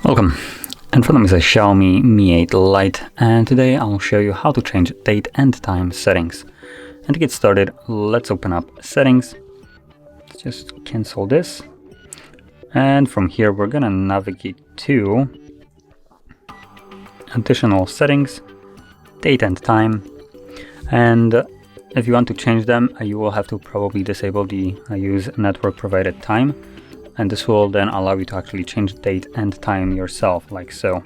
Welcome. In front of me is a Xiaomi Mi 8 Lite, and today I'll show you how to change date and time settings. And to get started, let's open up settings. Let's just cancel this. And from here we're gonna navigate to additional settings, date and time. And if you want to change them, you will have to probably disable the use network provided time. And this will then allow you to actually change date and time yourself, like so.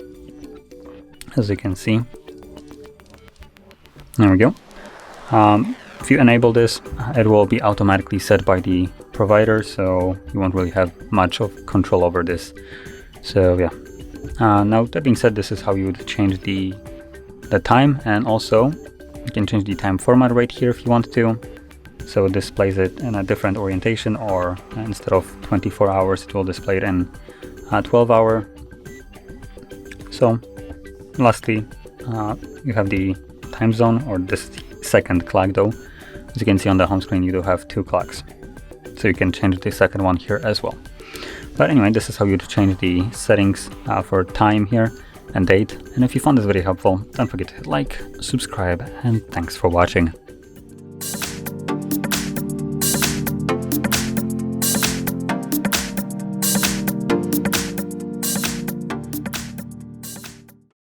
As you can see. There we go. If you enable this, it will be automatically set by the provider, so you won't really have much of control over this. So yeah. Now that being said, this is how you would change the time, and also you can change the time format right here if you want to. So it displays it in a different orientation, or instead of 24 hours, it will display it in 12 hour. So lastly, you have the time zone, or this second clock though. As you can see on the home screen, you do have 2 clocks. So you can change the second one here as well. But anyway, this is how you change the settings for time here and date. And if you found this video helpful, don't forget to hit like, subscribe, and thanks for watching.